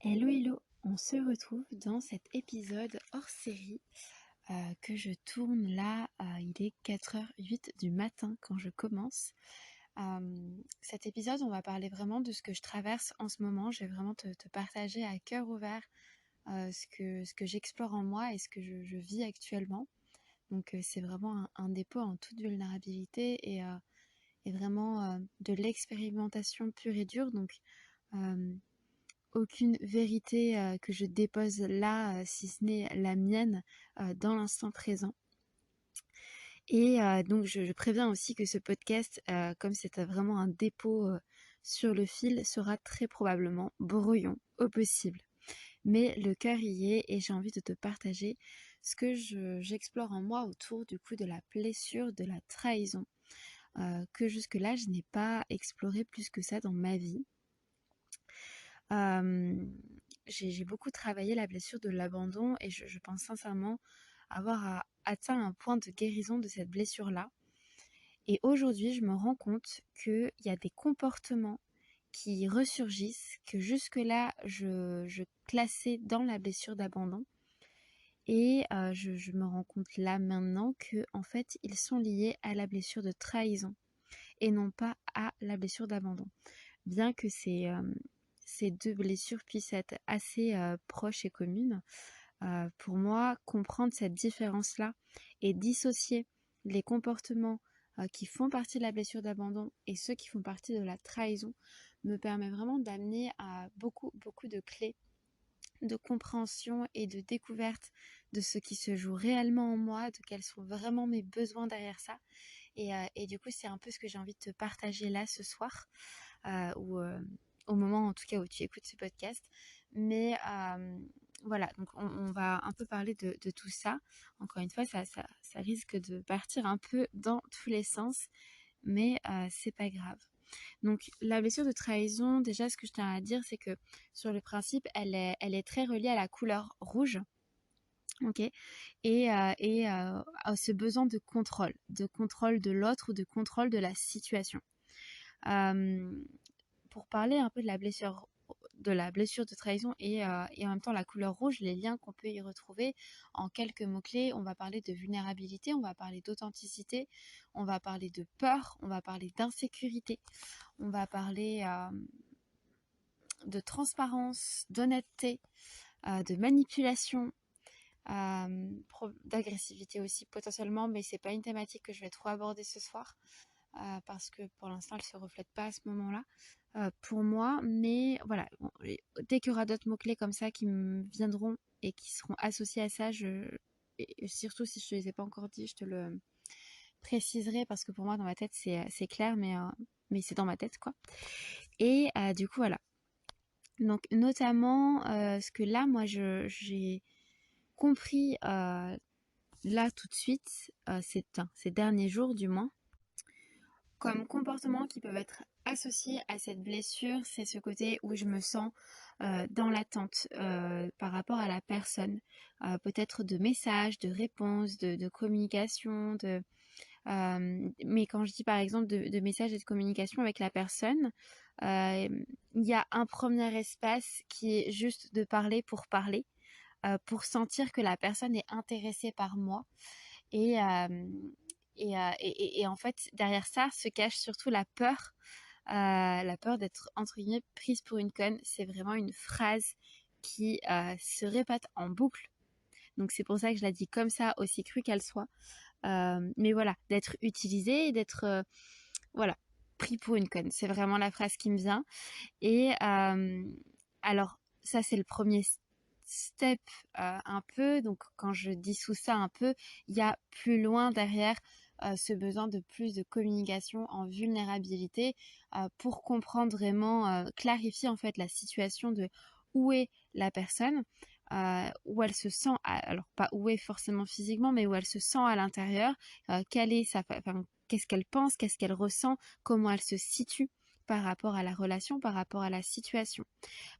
Hello hello, on se retrouve dans cet épisode hors série que je tourne là, il est 4h08 du matin quand je commence. Cet épisode, on va parler vraiment de ce que je traverse en ce moment. Je vais vraiment te partager à cœur ouvert ce que j'explore en moi et ce que je vis actuellement. Donc c'est vraiment un dépôt en toute vulnérabilité et vraiment de l'expérimentation pure et dure. Donc aucune vérité que je dépose là, si ce n'est la mienne, dans l'instant présent. Et donc je préviens aussi que ce podcast, comme c'est vraiment un dépôt sur le fil, sera très probablement brouillon au possible. Mais le cœur y est et j'ai envie de te partager ce que j'explore en moi autour du coup de la blessure, de la trahison, que jusque-là je n'ai pas exploré plus que ça dans ma vie. J'ai beaucoup travaillé la blessure de l'abandon et je pense sincèrement avoir atteint un point de guérison de cette blessure-là. Et aujourd'hui, je me rends compte qu'il y a des comportements qui ressurgissent, que jusque-là, je classais dans la blessure d'abandon. Et je me rends compte là maintenant que en fait, ils sont liés à la blessure de trahison et non pas à la blessure d'abandon. Bien que ces deux blessures puissent être assez proches et communes, pour moi, comprendre cette différence-là et dissocier les comportements qui font partie de la blessure d'abandon et ceux qui font partie de la trahison me permet vraiment d'amener à beaucoup de clés de compréhension et de découverte de ce qui se joue réellement en moi, de quels sont vraiment mes besoins derrière ça. Et du coup, c'est un peu ce que j'ai envie de te partager là ce soir, ou au moment en tout cas où tu écoutes ce podcast. Mais voilà, donc on va un peu parler de tout ça. Encore une fois, ça risque de partir un peu dans tous les sens, mais c'est pas grave. Donc la blessure de trahison, déjà ce que je tiens à dire, c'est que sur le principe, elle est très reliée à la couleur rouge. Ok, et à ce besoin de contrôle de l'autre ou de contrôle de la situation. Euh, pour parler un peu de la blessure de trahison et en même temps la couleur rouge, les liens qu'on peut y retrouver en quelques mots-clés, on va parler de vulnérabilité, on va parler d'authenticité, on va parler de peur, on va parler d'insécurité, on va parler de transparence, d'honnêteté, de manipulation, d'agressivité aussi potentiellement, mais c'est pas une thématique que je vais trop aborder ce soir. Parce que pour l'instant elle se reflète pas à ce moment-là pour moi, mais voilà, bon, dès qu'il y aura d'autres mots-clés comme ça qui me viendront et qui seront associés à ça, et surtout si je te les ai pas encore dit, je te le préciserai parce que pour moi dans ma tête c'est clair, mais c'est dans ma tête quoi. Et du coup voilà, donc notamment ce que là moi j'ai compris là tout de suite ces derniers jours du moins, comme comportements qui peuvent être associés à cette blessure, c'est ce côté où je me sens dans l'attente par rapport à la personne, peut-être de messages, de réponses, de communication, mais quand je dis par exemple de messages et de communication avec la personne, euh, il y a un premier espace qui est juste de parler pour sentir que la personne est intéressée par moi. Et, euh, et en fait, derrière ça se cache surtout la peur d'être entre guillemets prise pour une conne. C'est vraiment une phrase qui se répète en boucle. Donc c'est pour ça que je la dis comme ça, aussi crue qu'elle soit. Mais voilà, d'être utilisée et d'être voilà, pris pour une conne. C'est vraiment la phrase qui me vient. Et alors, ça c'est le premier step un peu. Donc quand je dissous ça un peu, il y a plus loin derrière ce besoin de plus de communication en vulnérabilité pour comprendre vraiment, clarifier en fait la situation de où est la personne, où elle se sent, alors pas où est forcément physiquement, mais où elle se sent à l'intérieur, quelle est enfin, qu'est-ce qu'elle pense, qu'est-ce qu'elle ressent, comment elle se situe par rapport à la relation, par rapport à la situation.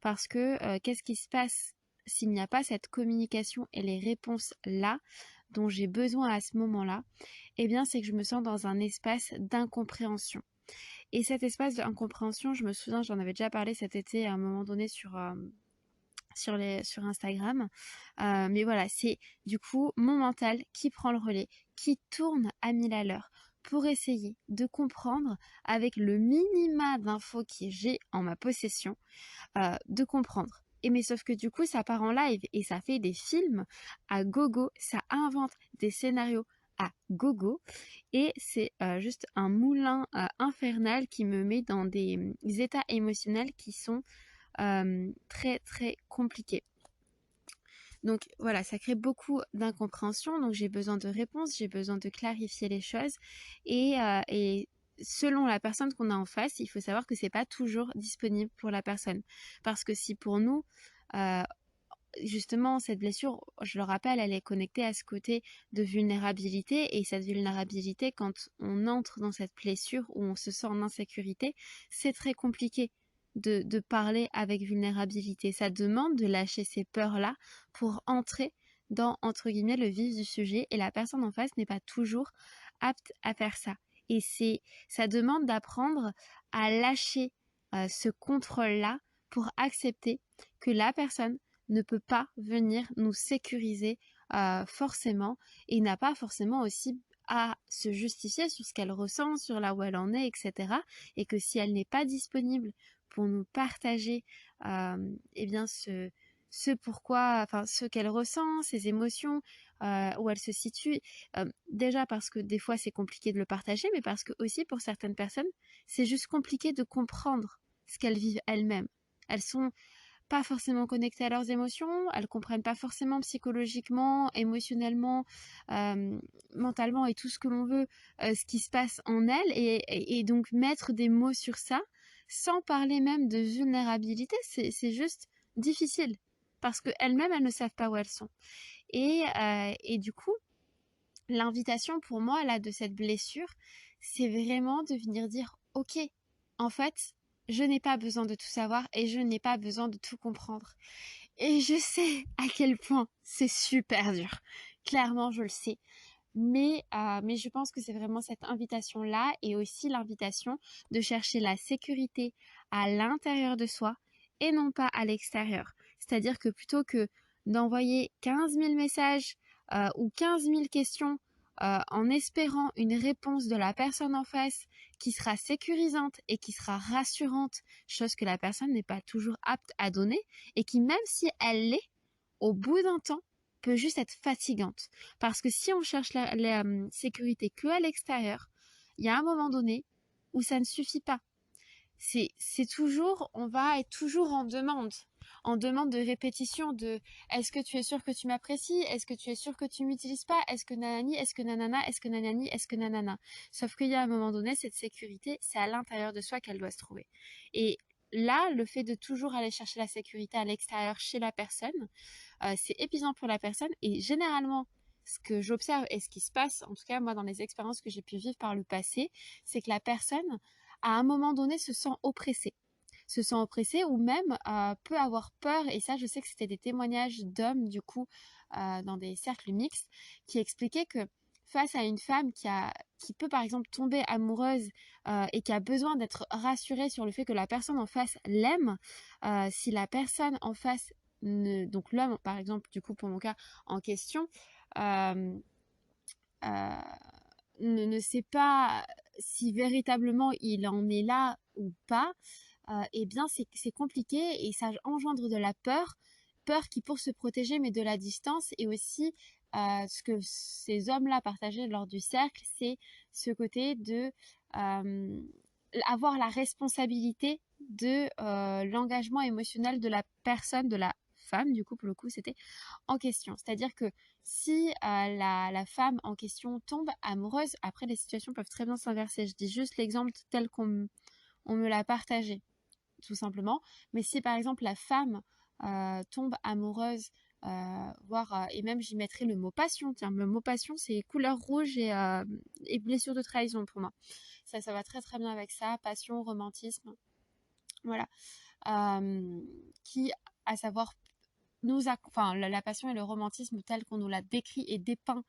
Parce que qu'est-ce qui se passe s'il n'y a pas cette communication et les réponses là dont j'ai besoin à ce moment-là? Eh bien, c'est que je me sens dans un espace d'incompréhension. Et cet espace d'incompréhension, je me souviens, j'en avais déjà parlé cet été à un moment donné sur sur Instagram. Mais voilà, c'est du coup mon mental qui prend le relais, qui tourne à 1000 à l'heure pour essayer de comprendre avec le minima d'infos que j'ai en ma possession, de comprendre. Et mais sauf que du coup, ça part en live et ça fait des films à gogo, ça invente des scénarios à gogo et c'est juste un moulin infernal qui me met dans des états émotionnels qui sont très très compliqués. Donc voilà, ça crée beaucoup d'incompréhension, donc j'ai besoin de réponses, j'ai besoin de clarifier les choses et selon la personne qu'on a en face, il faut savoir que c'est pas toujours disponible pour la personne. Parce que si pour nous, euh, justement, cette blessure, je le rappelle, elle est connectée à ce côté de vulnérabilité et cette vulnérabilité, quand on entre dans cette blessure où on se sent en insécurité, c'est très compliqué de parler avec vulnérabilité. Ça demande de lâcher ces peurs-là pour entrer dans, entre guillemets, le vif du sujet et la personne en face n'est pas toujours apte à faire ça. Et ça demande d'apprendre à lâcher ce contrôle-là pour accepter que la personne ne peut pas venir nous sécuriser forcément et n'a pas forcément aussi à se justifier sur ce qu'elle ressent, sur là où elle en est, etc. Et que si elle n'est pas disponible pour nous partager eh bien ce pourquoi, enfin ce qu'elle ressent, ses émotions, où elle se situe, déjà parce que des fois c'est compliqué de le partager, mais parce que aussi pour certaines personnes, c'est juste compliqué de comprendre ce qu'elles vivent elles-mêmes. Elles sont pas forcément connectées à leurs émotions, elles comprennent pas forcément psychologiquement, émotionnellement, mentalement et tout ce que l'on veut, ce qui se passe en elles et donc mettre des mots sur ça, sans parler même de vulnérabilité, c'est juste difficile parce qu'elles-mêmes, elles ne savent pas où elles sont. Et du coup, l'invitation pour moi là de cette blessure, c'est vraiment de venir dire ok, en fait, je n'ai pas besoin de tout savoir et je n'ai pas besoin de tout comprendre. Et je sais à quel point c'est super dur. Clairement, je le sais. Mais je pense que c'est vraiment cette invitation-là et aussi l'invitation de chercher la sécurité à l'intérieur de soi et non pas à l'extérieur. C'est-à-dire que plutôt que d'envoyer 15 000 messages ou 15 000 questions en espérant une réponse de la personne en face qui sera sécurisante et qui sera rassurante, chose que la personne n'est pas toujours apte à donner et qui, même si elle l'est, au bout d'un temps, peut juste être fatigante. Parce que si on cherche la sécurité que à l'extérieur, il y a un moment donné où ça ne suffit pas. C'est toujours, on va être toujours en demande de répétition de est-ce que tu es sûr que tu m'apprécies, est-ce que tu es sûr que tu m'utilises pas, est-ce que nanani, est-ce que nanana, est-ce que nanani, est-ce que nanana. Sauf qu'il y a un moment donné, cette sécurité, c'est à l'intérieur de soi qu'elle doit se trouver. Et là, le fait de toujours aller chercher la sécurité à l'extérieur chez la personne, c'est épuisant pour la personne et généralement, ce que j'observe et ce qui se passe, en tout cas moi dans les expériences que j'ai pu vivre par le passé, c'est que la personne, à un moment donné, se sent oppressée ou même peut avoir peur, et ça je sais que c'était des témoignages d'hommes du coup dans des cercles mixtes qui expliquaient que face à une femme qui peut par exemple tomber amoureuse et qui a besoin d'être rassurée sur le fait que la personne en face l'aime, si la personne en face donc l'homme par exemple du coup pour mon cas en question euh, euh, ne sait pas si véritablement il en est là ou pas, eh bien c'est compliqué et ça engendre de la peur qui pour se protéger met de la distance et aussi ce que ces hommes-là partageaient lors du cercle, c'est ce côté de avoir la responsabilité de l'engagement émotionnel de la personne, de la femme, du coup pour le coup c'était en question. C'est-à-dire que si la femme en question tombe amoureuse, après les situations peuvent très bien s'inverser. Je dis juste l'exemple tel qu'on on me l'a partagé, tout simplement. Mais si par exemple la femme tombe amoureuse, voire, et même j'y mettrai le mot passion, tiens, le mot passion c'est couleur rouge et blessure de trahison pour moi. Ça va très très bien avec ça, passion, romantisme, voilà. Qui, à savoir enfin, la passion et le romantisme tel qu'on nous l'a décrit et dépeint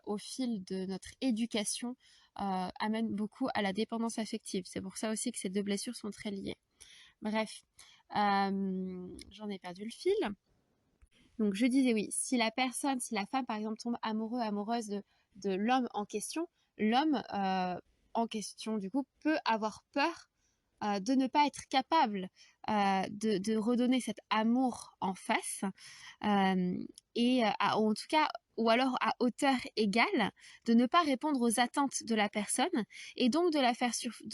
au fil de notre éducation amènent beaucoup à la dépendance affective. C'est pour ça aussi que ces deux blessures sont très liées. Bref, J'en ai perdu le fil. Donc je disais oui, si la femme par exemple tombe amoureuse de l'homme en question, l'homme en question du coup peut avoir peur de ne pas être capable de redonner cet amour en face ou en tout cas ou alors à hauteur égale, de ne pas répondre aux attentes de la personne et donc de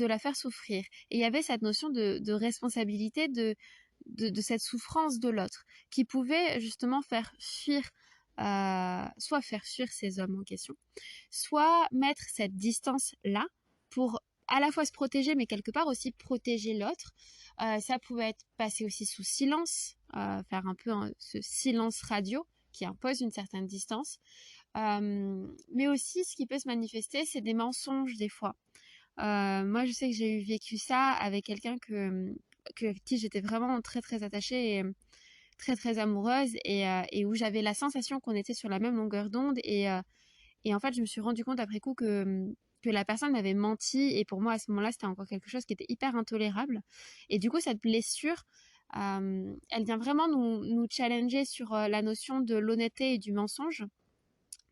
la faire souffrir. Et il y avait cette notion de responsabilité de cette souffrance de l'autre qui pouvait justement faire fuir, soit faire fuir ces hommes en question, soit mettre cette distance-là pour à la fois se protéger, mais quelque part aussi protéger l'autre. Ça pouvait être passé aussi sous silence, faire un peu ce silence radio qui impose une certaine distance. Mais aussi, ce qui peut se manifester, c'est des mensonges des fois. Moi, je sais que j'ai vécu ça avec quelqu'un avec qui j'étais vraiment très très attachée et très très amoureuse et où j'avais la sensation qu'on était sur la même longueur d'onde et en fait, je me suis rendu compte après coup que la personne m'avait menti et pour moi à ce moment-là, c'était encore quelque chose qui était hyper intolérable. Et du coup, cette blessure, elle vient vraiment nous challenger sur la notion de l'honnêteté et du mensonge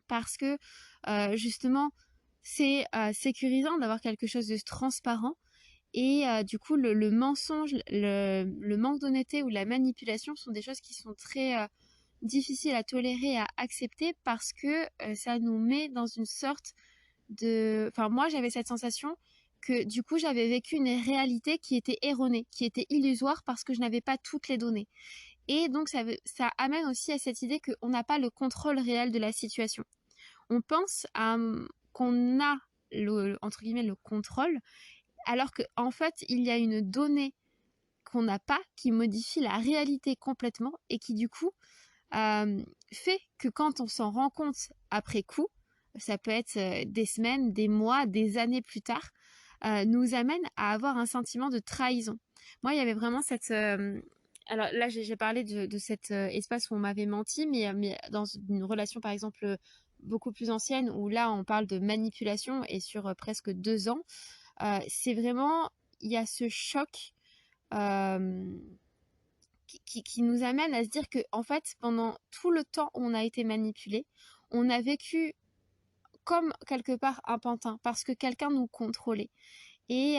parce que justement, c'est sécurisant d'avoir quelque chose de transparent et du coup, le mensonge, le manque d'honnêteté ou la manipulation sont des choses qui sont très difficiles à tolérer, à accepter parce que ça nous met dans une sorte de... Enfin, moi, j'avais cette sensation que du coup, j'avais vécu une réalité qui était erronée, qui était illusoire parce que je n'avais pas toutes les données. Et donc, ça amène aussi à cette idée qu'on n'a pas le contrôle réel de la situation. On pense qu'on a entre guillemets le contrôle, alors qu'en fait, il y a une donnée qu'on n'a pas qui modifie la réalité complètement et qui du coup fait que quand on s'en rend compte après coup, ça peut être des semaines, des mois, des années plus tard, nous amène à avoir un sentiment de trahison. Moi, il y avait vraiment cette... alors là, j'ai parlé de cet espace où on m'avait menti, mais dans une relation, par exemple, beaucoup plus ancienne, où là, on parle de manipulation et sur presque 2 ans, c'est vraiment... Il y a ce choc euh, qui nous amène à se dire que en fait pendant tout le temps où on a été manipulé, on a vécu comme quelque part un pantin parce que quelqu'un nous contrôlait et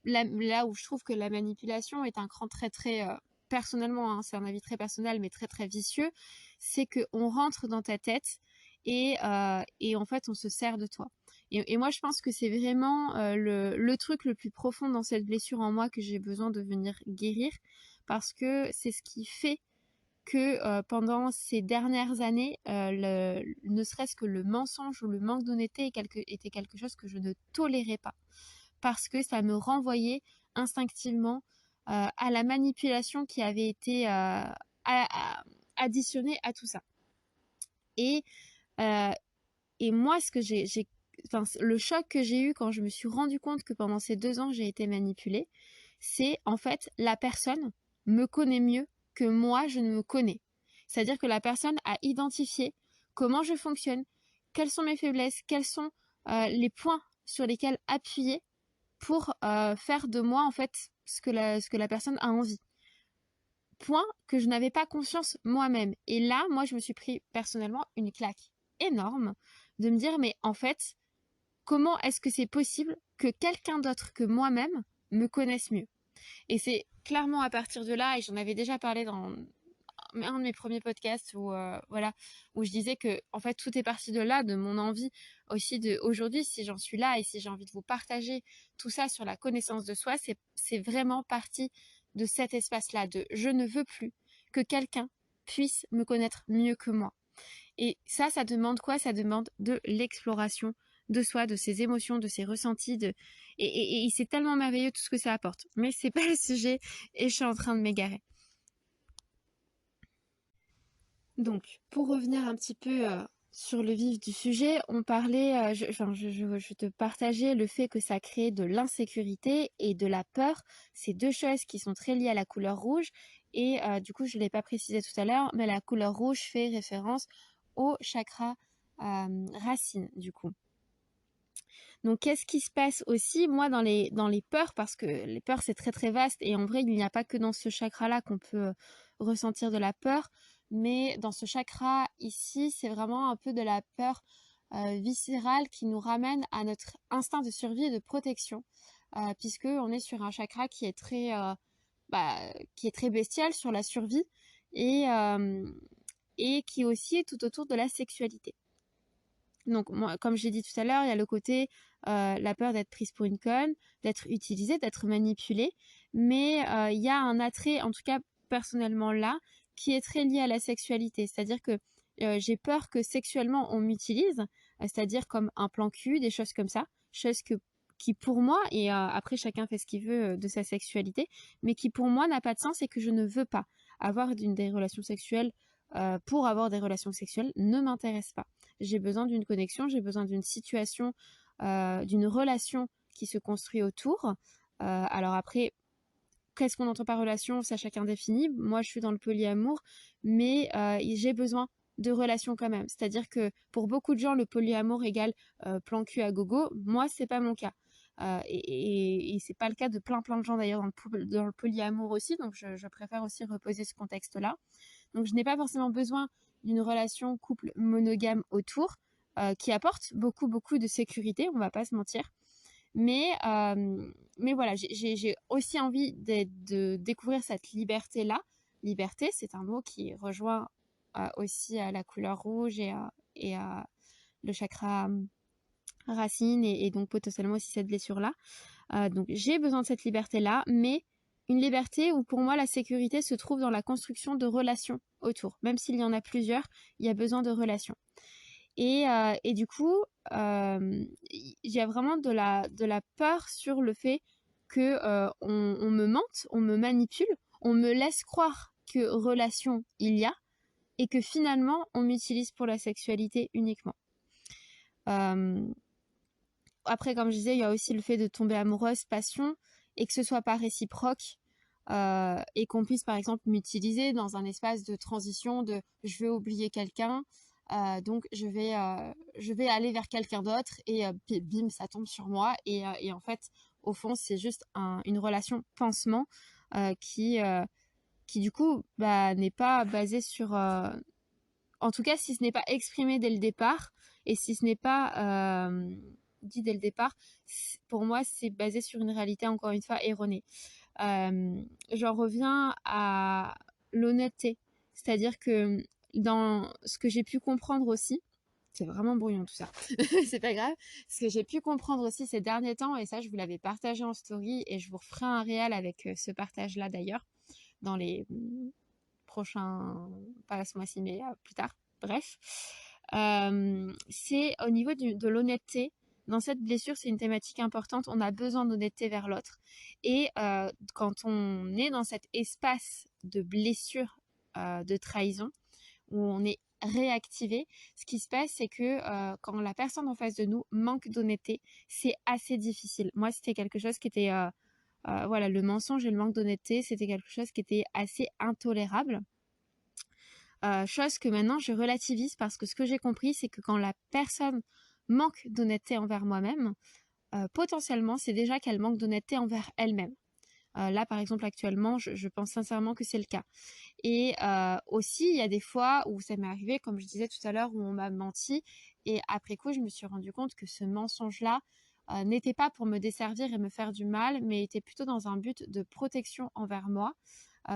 là où je trouve que la manipulation est un cran très très personnellement c'est un avis très personnel mais très très vicieux, c'est que on rentre dans ta tête et en fait on se sert de toi et moi je pense que c'est vraiment le truc le plus profond dans cette blessure en moi que j'ai besoin de venir guérir parce que c'est ce qui fait que pendant ces dernières années, ne serait-ce que le mensonge ou le manque d'honnêteté était quelque chose que je ne tolérais pas. Parce que ça me renvoyait instinctivement à la manipulation qui avait été additionnée à tout ça. Et, euh, et moi, enfin, le choc que j'ai eu quand je me suis rendu compte que pendant ces 2 ans, j'ai été manipulée, c'est en fait la personne me connaît mieux que moi, je ne me connais. C'est-à-dire que la personne a identifié comment je fonctionne, quelles sont mes faiblesses, quels sont les points sur lesquels appuyer pour faire de moi en fait ce que la personne a envie. Point que je n'avais pas conscience moi-même. Et là, moi, je me suis pris personnellement une claque énorme de me dire, mais en fait, comment est-ce que c'est possible que quelqu'un d'autre que moi-même me connaisse mieux? Et c'est clairement à partir de là, et j'en avais déjà parlé dans un de mes premiers podcasts voilà, où je disais que en fait tout est parti de là, de mon envie aussi de aujourd'hui, si j'en suis là et si j'ai envie de vous partager tout ça sur la connaissance de soi, c'est vraiment parti de cet espace-là, de je ne veux plus que quelqu'un puisse me connaître mieux que moi. Et ça demande quoi? Ça demande de l'exploration de soi, de ses émotions, de ses ressentis, et c'est tellement merveilleux tout ce que ça apporte. Mais c'est pas le sujet et je suis en train de m'égarer. Donc, pour revenir un petit peu sur le vif du sujet, on parlait, je te partageais le fait que ça crée de l'insécurité et de la peur. C'est deux choses qui sont très liées à la couleur rouge. Et du coup, je ne l'ai pas précisé tout à l'heure, mais la couleur rouge fait référence au chakra racine, du coup. Donc, qu'est-ce qui se passe aussi, moi, dans les peurs, parce que les peurs, c'est très, très vaste, et en vrai, il n'y a pas que dans ce chakra-là qu'on peut ressentir de la peur, mais dans ce chakra ici, c'est vraiment un peu de la peur viscérale qui nous ramène à notre instinct de survie et de protection, puisque on est sur un chakra qui est très bestial sur la survie, et, euh, et qui aussi est tout autour de la sexualité. Donc, moi, comme j'ai dit tout à l'heure, il y a le côté la peur d'être prise pour une conne, d'être utilisée, d'être manipulée. Mais il y a un attrait, en tout cas personnellement là, qui est très lié à la sexualité. C'est-à-dire que j'ai peur que sexuellement on m'utilise, c'est-à-dire comme un plan cul, des choses comme ça, choses qui pour moi, et après chacun fait ce qu'il veut de sa sexualité, mais qui pour moi n'a pas de sens et que je ne veux pas avoir des relations sexuelles pour avoir des relations sexuelles ne m'intéresse pas. J'ai besoin d'une connexion, j'ai besoin d'une situation, d'une relation qui se construit autour. Alors après, qu'est-ce qu'on entend par relation, ça chacun définit. Moi, je suis dans le polyamour, mais j'ai besoin de relations quand même. C'est-à-dire que pour beaucoup de gens, le polyamour égale plan cul à gogo. Moi, c'est pas mon cas. Et c'est pas le cas de plein de gens d'ailleurs dans le polyamour aussi. Donc, je préfère aussi reposer ce contexte-là. Donc, je n'ai pas forcément besoin d'une relation couple monogame autour, qui apporte beaucoup, beaucoup de sécurité, on va pas se mentir. Mais, mais voilà, j'ai aussi envie de découvrir cette liberté-là. Liberté, c'est un mot qui rejoint aussi à la couleur rouge et à le chakra racine et donc potentiellement aussi cette blessure-là. Donc j'ai besoin de cette liberté-là, mais une liberté où pour moi la sécurité se trouve dans la construction de relations autour. Même s'il y en a plusieurs, il y a besoin de relations. Et du coup, j'ai vraiment de la peur sur le fait que on me mente, on me manipule, on me laisse croire que relation il y a et que finalement on m'utilise pour la sexualité uniquement. Euh, Après, comme je disais, il y a aussi le fait de tomber amoureuse, passion, et que ce soit pas réciproque, et qu'on puisse par exemple m'utiliser dans un espace de transition de je veux oublier quelqu'un, donc je vais aller vers quelqu'un d'autre et bim, ça tombe sur moi. Et en fait, au fond, c'est juste une relation pansement qui du coup n'est pas basée sur... en tout cas, si ce n'est pas exprimé dès le départ, et si ce n'est pas dit dès le départ, pour moi, c'est basé sur une réalité, encore une fois, erronée. J'en reviens à l'honnêteté. C'est-à-dire que dans ce que j'ai pu comprendre aussi, c'est vraiment brouillon tout ça, c'est pas grave, ce que j'ai pu comprendre aussi ces derniers temps, et ça je vous l'avais partagé en story, et je vous referai un réel avec ce partage-là d'ailleurs, dans les prochains, pas ce mois-ci, mais plus tard, bref, c'est au niveau de l'honnêteté. Dans cette blessure, c'est une thématique importante. On a besoin d'honnêteté vers l'autre. Et quand on est dans cet espace de blessure, de trahison, où on est réactivé, ce qui se passe, c'est que quand la personne en face de nous manque d'honnêteté, c'est assez difficile. Moi, c'était quelque chose qui était... voilà, le mensonge et le manque d'honnêteté, c'était quelque chose qui était assez intolérable. Chose que maintenant je relativise parce que ce que j'ai compris, c'est que quand la personne manque d'honnêteté envers moi-même, potentiellement, c'est déjà qu'elle manque d'honnêteté envers elle-même. Là, par exemple, actuellement, je pense sincèrement que c'est le cas. Et aussi, il y a des fois où ça m'est arrivé, comme je disais tout à l'heure, où on m'a menti. Et après coup, je me suis rendu compte que ce mensonge-là n'était pas pour me desservir et me faire du mal, mais était plutôt dans un but de protection envers moi.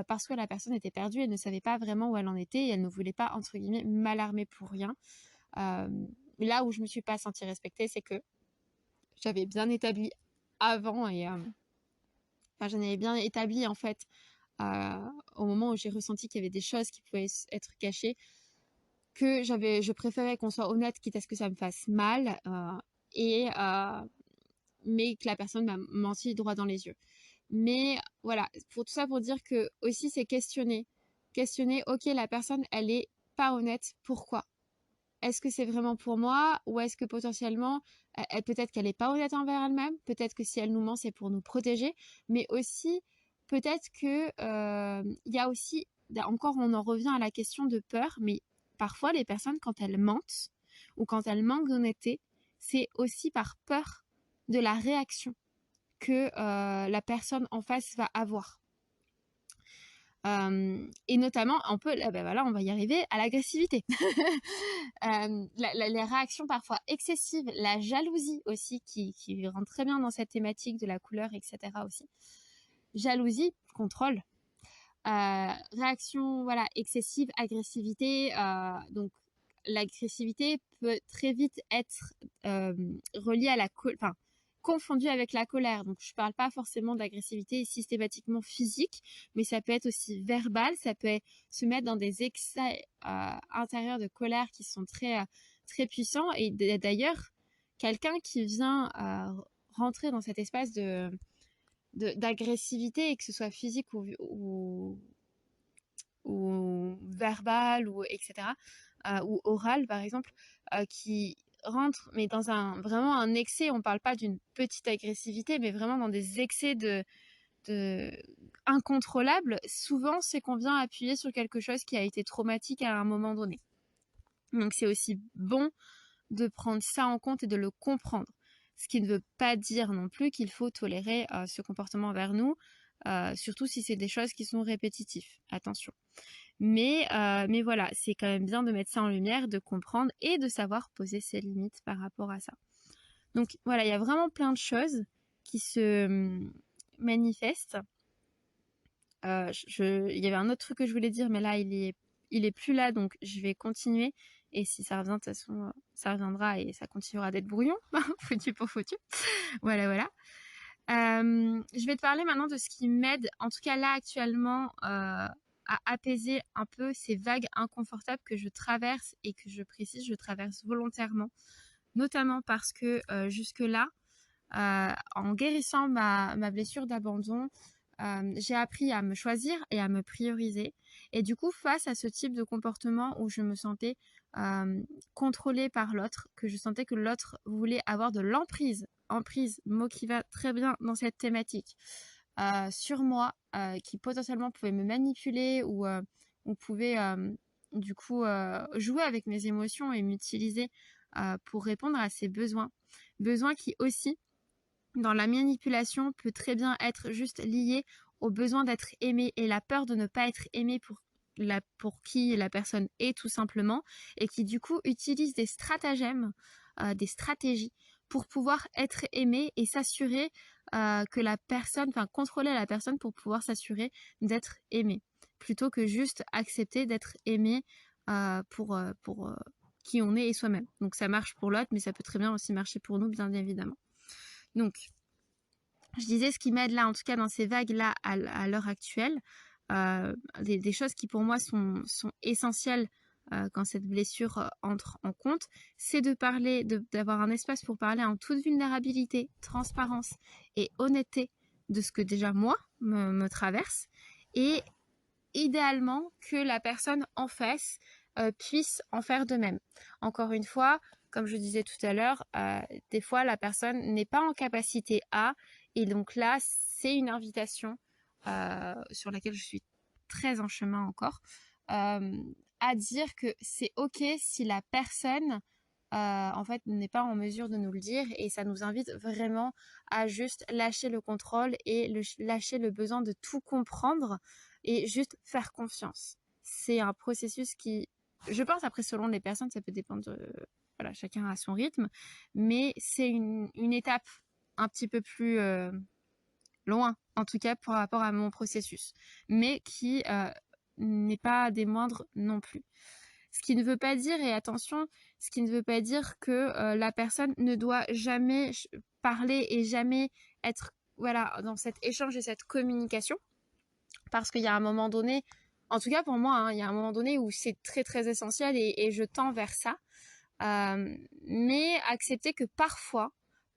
Parce que la personne était perdue, elle ne savait pas vraiment où elle en était et elle ne voulait pas, entre guillemets, m'alarmer pour rien. Euh, Là où je me suis pas sentie respectée, c'est que j'avais bien établi avant enfin, j'en avais bien établi en fait au moment où j'ai ressenti qu'il y avait des choses qui pouvaient être cachées, que je préférais qu'on soit honnête quitte à ce que ça me fasse mal, et mais que la personne m'a menti droit dans les yeux. Mais voilà, pour tout ça, pour dire que aussi c'est questionner, ok, la personne elle est pas honnête, pourquoi? Est-ce que c'est vraiment pour moi, ou est-ce que potentiellement peut-être qu'elle est pas honnête envers elle-même, peut-être que si elle nous ment c'est pour nous protéger, mais aussi peut-être que il y a aussi, encore on en revient à la question de peur, mais parfois les personnes quand elles mentent ou quand elles manquent d'honnêteté, c'est aussi par peur de la réaction que la personne en face va avoir. Et notamment, on va y arriver, à l'agressivité. Les réactions parfois excessives, la jalousie aussi, qui rentre très bien dans cette thématique de la couleur, etc. aussi. Jalousie, contrôle. Réaction excessive, agressivité. Donc, l'agressivité peut très vite être reliée à confondue avec la colère. Donc, je parle pas forcément d'agressivité systématiquement physique, mais ça peut être aussi verbal, ça peut se mettre dans des excès intérieurs de colère qui sont très puissants. Et d'ailleurs, quelqu'un qui vient rentrer dans cet espace d'agressivité, et que ce soit physique ou verbal, ou etc., ou oral par exemple, qui rentre mais dans vraiment un excès. On parle pas d'une petite agressivité, mais vraiment dans des excès de incontrôlables. Souvent, c'est qu'on vient appuyer sur quelque chose qui a été traumatique à un moment donné. Donc c'est aussi bon de prendre ça en compte et de le comprendre. Ce qui ne veut pas dire non plus qu'il faut tolérer ce comportement envers nous, surtout si c'est des choses qui sont répétitives. Attention. Mais voilà, c'est quand même bien de mettre ça en lumière, de comprendre et de savoir poser ses limites par rapport à ça. Donc voilà, il y a vraiment plein de choses qui se manifestent. Il y avait un autre truc que je voulais dire, mais là, il est plus là, donc je vais continuer. Et si ça revient, de toute façon, ça reviendra et ça continuera d'être brouillon. Foutu pour foutu. Voilà. Je vais te parler maintenant de ce qui m'aide, en tout cas là actuellement, à apaiser un peu ces vagues inconfortables que je traverse, et que je précise, je traverse volontairement. Notamment parce que jusque-là, en guérissant ma blessure d'abandon, j'ai appris à me choisir et à me prioriser. Et du coup, face à ce type de comportement où je me sentais contrôlée par l'autre, que je sentais que l'autre voulait avoir de l'emprise, mot qui va très bien dans cette thématique, sur moi, qui potentiellement pouvait me manipuler, ou pouvait du coup jouer avec mes émotions et m'utiliser pour répondre à ses besoins. Besoins qui aussi, dans la manipulation, peut très bien être juste lié au besoin d'être aimé et la peur de ne pas être aimé pour qui la personne est, tout simplement, et qui du coup utilise des stratagèmes, des stratégies pour pouvoir être aimé et s'assurer que la personne, contrôler la personne pour pouvoir s'assurer d'être aimé, plutôt que juste accepter d'être aimé pour qui on est et soi-même. Donc ça marche pour l'autre, mais ça peut très bien aussi marcher pour nous, bien évidemment. Donc, je disais, ce qui m'aide là, en tout cas dans ces vagues-là à l'heure actuelle, des choses qui pour moi sont essentielles quand cette blessure entre en compte, c'est de parler, d'avoir un espace pour parler en toute vulnérabilité, transparence et honnêteté de ce que déjà moi me traverse, et idéalement que la personne en face puisse en faire de même. Encore une fois, comme je disais tout à l'heure, des fois la personne n'est pas en capacité à, et donc là c'est une invitation sur laquelle je suis très en chemin encore, à dire que c'est ok si la personne en fait n'est pas en mesure de nous le dire, et ça nous invite vraiment à juste lâcher le contrôle et lâcher le besoin de tout comprendre et juste faire confiance. C'est un processus qui, je pense, après selon les personnes, ça peut dépendre voilà, chacun a son rythme, mais c'est une étape un petit peu plus loin, en tout cas par rapport à mon processus, mais qui n'est pas des moindres non plus. Ce qui ne veut pas dire, et attention, ce qui ne veut pas dire que la personne ne doit jamais parler et jamais être dans cet échange et cette communication, parce qu'il y a un moment donné, en tout cas pour moi, hein, il y a un moment donné où c'est très très essentiel, et je tends vers ça, mais accepter que parfois,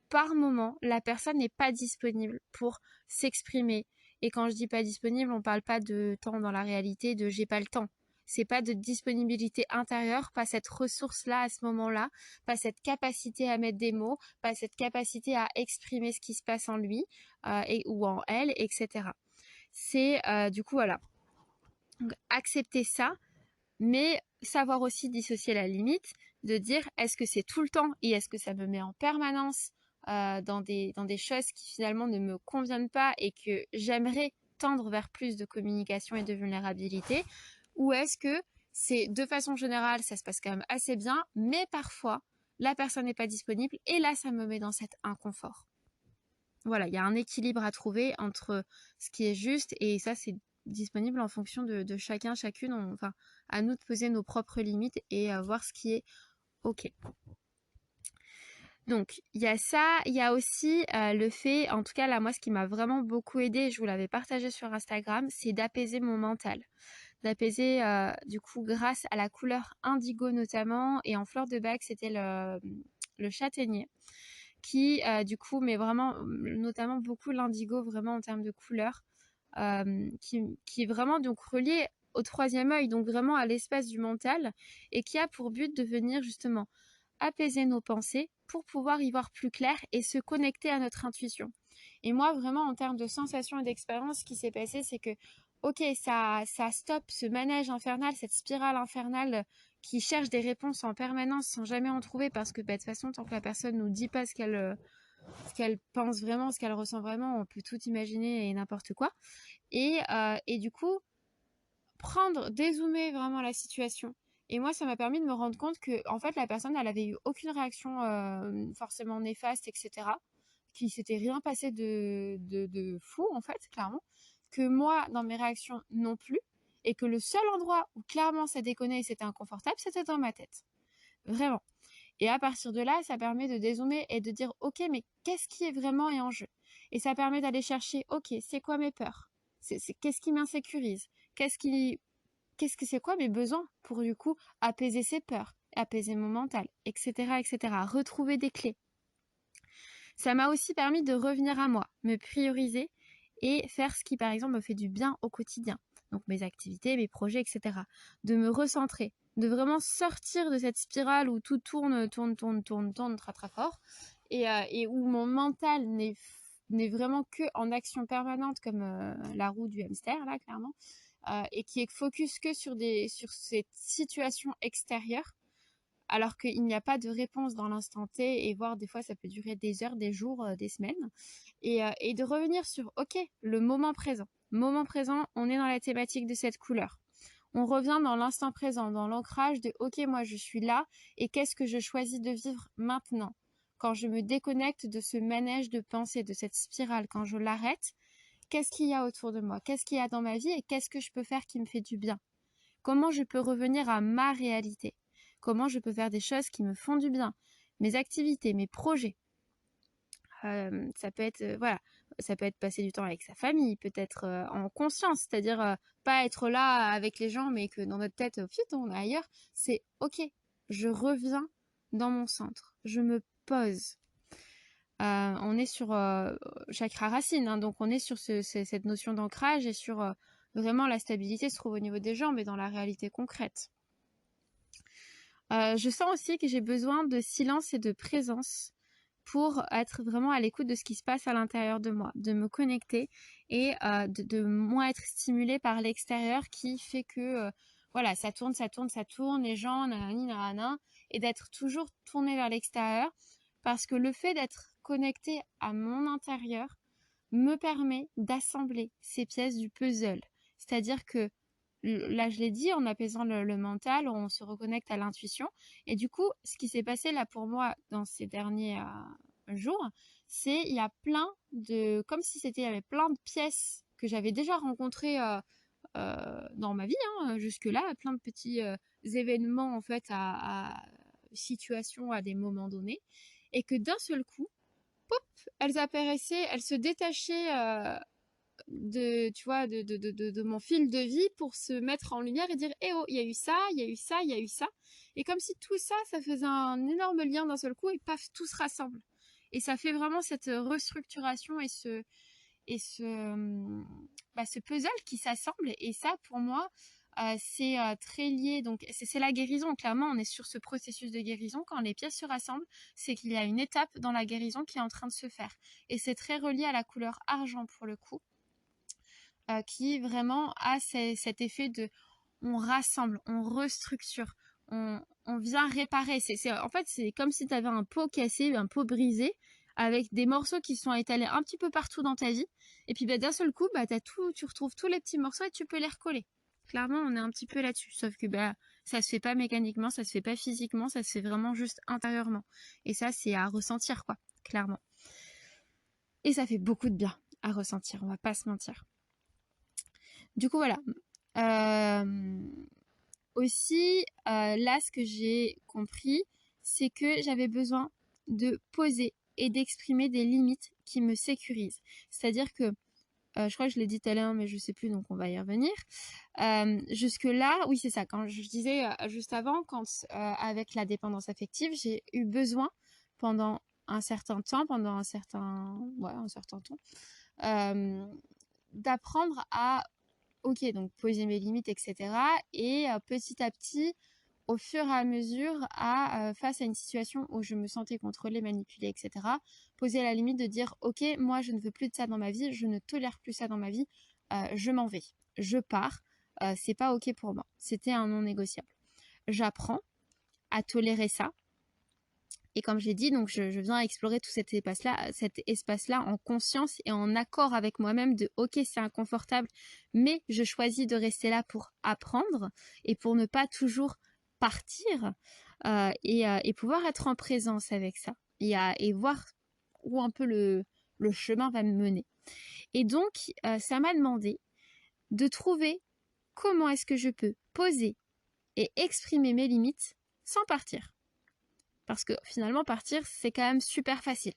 par moment, la personne n'est pas disponible pour s'exprimer. Et quand je dis pas disponible, on parle pas de temps dans la réalité, de j'ai pas le temps. C'est pas de disponibilité intérieure, pas cette ressource-là à ce moment-là, pas cette capacité à mettre des mots, pas cette capacité à exprimer ce qui se passe en lui ou en elle, etc. C'est du coup voilà. Donc, accepter ça, mais savoir aussi dissocier la limite, de dire est-ce que c'est tout le temps et est-ce que ça me met en permanence dans des choses qui finalement ne me conviennent pas et que j'aimerais tendre vers plus de communication et de vulnérabilité, ou est-ce que c'est de façon générale, ça se passe quand même assez bien, mais parfois, la personne n'est pas disponible et là, ça me met dans cet inconfort. Voilà, il y a un équilibre à trouver entre ce qui est juste et ça, c'est disponible en fonction de chacun, chacune. Enfin, à nous de poser nos propres limites et voir ce qui est OK. Donc, il y a ça, il y a aussi le fait, en tout cas là, moi, ce qui m'a vraiment beaucoup aidé, je vous l'avais partagé sur Instagram, c'est d'apaiser mon mental. D'apaiser, du coup, grâce à la couleur indigo notamment, et en fleur de bac, c'était le châtaignier, qui, du coup, met vraiment, notamment beaucoup l'indigo, vraiment en termes de couleur, qui est vraiment donc relié au troisième œil, donc vraiment à l'espace du mental, et qui a pour but de venir justement apaiser nos pensées pour pouvoir y voir plus clair et se connecter à notre intuition. Et moi, vraiment, en termes de sensations et d'expérience, ce qui s'est passé, c'est que, ok, ça stoppe ce manège infernal, cette spirale infernale qui cherche des réponses en permanence sans jamais en trouver, parce que, bah, de toute façon, tant que la personne nous dit pas ce qu'elle pense vraiment, ce qu'elle ressent vraiment, on peut tout imaginer et n'importe quoi. Et du coup, dézoomer vraiment la situation. Et moi, ça m'a permis de me rendre compte que, en fait, la personne, elle avait eu aucune réaction forcément néfaste, etc. Qu'il s'était rien passé de fou, en fait, clairement. Que moi, dans mes réactions non plus. Et que le seul endroit où clairement ça déconnait et c'était inconfortable, c'était dans ma tête. Vraiment. Et à partir de là, ça permet de dézoomer et de dire, ok, mais qu'est-ce qui est vraiment en jeu? Et ça permet d'aller chercher, ok, c'est quoi mes peurs? Qu'est-ce qui m'insécurise? Qu'est-ce que c'est quoi mes besoins pour du coup apaiser ces peurs, apaiser mon mental, etc., etc. Retrouver des clés. Ça m'a aussi permis de revenir à moi, me prioriser et faire ce qui par exemple me fait du bien au quotidien. Donc mes activités, mes projets, etc. De me recentrer, de vraiment sortir de cette spirale où tout tourne très très fort et où mon mental n'est vraiment que en action permanente comme la roue du hamster là clairement. Et qui est focus que sur cette situation extérieure, alors qu'il n'y a pas de réponse dans l'instant T, et voire des fois ça peut durer des heures, des jours, des semaines, et de revenir sur, ok, le moment présent. Moment présent, on est dans la thématique de cette couleur. On revient dans l'instant présent, dans l'ancrage de, ok, moi je suis là, et qu'est-ce que je choisis de vivre maintenant? Quand je me déconnecte de ce manège de pensée, de cette spirale, quand je l'arrête, qu'est-ce qu'il y a autour de moi? Qu'est-ce qu'il y a dans ma vie et qu'est-ce que je peux faire qui me fait du bien? Comment je peux revenir à ma réalité? Comment je peux faire des choses qui me font du bien? Mes activités, mes projets. Ça peut être voilà, ça peut être passer du temps avec sa famille, peut-être en conscience, c'est-à-dire pas être là avec les gens, mais que dans notre tête, putain, on est ailleurs. C'est ok, je reviens dans mon centre, je me pose. On est sur chakra racine, hein, donc on est sur cette notion d'ancrage et sur vraiment la stabilité se trouve au niveau des jambes et dans la réalité concrète. Je sens aussi que j'ai besoin de silence et de présence pour être vraiment à l'écoute de ce qui se passe à l'intérieur de moi, de me connecter et de moins être stimulée par l'extérieur qui fait que voilà, ça tourne, les gens, nanani, nanana, et d'être toujours tournée vers l'extérieur parce que le fait d'être connectée à mon intérieur me permet d'assembler ces pièces du puzzle. C'est-à-dire que là, je l'ai dit, en apaisant le mental, on se reconnecte à l'intuition. Et du coup, ce qui s'est passé là pour moi dans ces derniers jours, c'est il y a plein de, comme si il y avait plein de pièces que j'avais déjà rencontrées dans ma vie, hein, jusque-là, plein de petits événements en fait à situations à des moments donnés, et que d'un seul coup, pop, elles apparaissaient, elles se détachaient tu vois, de mon fil de vie pour se mettre en lumière et dire, eh oh, il y a eu ça, il y a eu ça, il y a eu ça. Et comme si tout ça, ça faisait un énorme lien d'un seul coup et paf, tout se rassemble. Et ça fait vraiment cette restructuration ce puzzle qui s'assemble. Et ça, pour moi, c'est très lié. Donc, c'est la guérison. Clairement, on est sur ce processus de guérison. Quand les pièces se rassemblent, c'est qu'il y a une étape dans la guérison qui est en train de se faire. Et c'est très relié à la couleur argent pour le coup. Qui vraiment a cet effet de on rassemble, on restructure, on vient réparer. En fait, c'est comme si tu avais un pot cassé, un pot brisé, avec des morceaux qui sont étalés un petit peu partout dans ta vie. Et puis d'un seul coup, tu retrouves tous les petits morceaux et tu peux les recoller. Clairement, on est un petit peu là-dessus. Sauf que ça se fait pas mécaniquement, ça se fait pas physiquement, ça se fait vraiment juste intérieurement. Et ça, c'est à ressentir, quoi, clairement. Et ça fait beaucoup de bien à ressentir, on va pas se mentir. Du coup, voilà. Aussi, là, ce que j'ai compris, c'est que j'avais besoin de poser et d'exprimer des limites qui me sécurisent. C'est-à-dire que, je crois que je l'ai dit tout à l'heure, mais je sais plus, donc on va y revenir. Jusque-là, oui, c'est ça. Quand je disais juste avant, avec la dépendance affective, j'ai eu besoin pendant un certain temps, d'apprendre à, ok, donc poser mes limites, etc. Et petit à petit, au fur et à mesure, face à une situation où je me sentais contrôlée, manipulée, etc., poser la limite de dire, ok, moi je ne veux plus de ça dans ma vie, je ne tolère plus ça dans ma vie, je m'en vais, je pars, c'est pas ok pour moi. C'était un non négociable. J'apprends à tolérer ça. Et comme j'ai dit, donc je viens explorer tout cet espace-là en conscience et en accord avec moi-même de ok, c'est inconfortable, mais je choisis de rester là pour apprendre et pour ne pas toujours partir et pouvoir être en présence avec ça et voir où un peu le chemin va me mener. Et donc, ça m'a demandé de trouver comment est-ce que je peux poser et exprimer mes limites sans partir. Parce que finalement, partir, c'est quand même super facile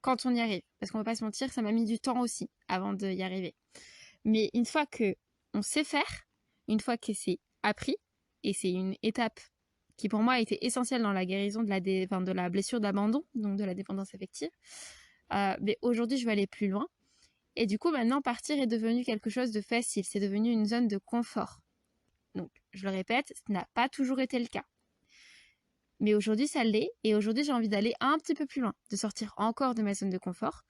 quand on y arrive. Parce qu'on va pas se mentir, ça m'a mis du temps aussi avant d'y arriver. Mais une fois que on sait faire, une fois que c'est appris, et c'est une étape qui pour moi a été essentielle dans la guérison de la blessure d'abandon, donc de la dépendance affective, mais aujourd'hui je vais aller plus loin. Et du coup, maintenant, partir est devenu quelque chose de facile. C'est devenu une zone de confort. Donc, je le répète, ce n'a pas toujours été le cas. Mais aujourd'hui, ça l'est. Et aujourd'hui, j'ai envie d'aller un petit peu plus loin, de sortir encore de ma zone de confort.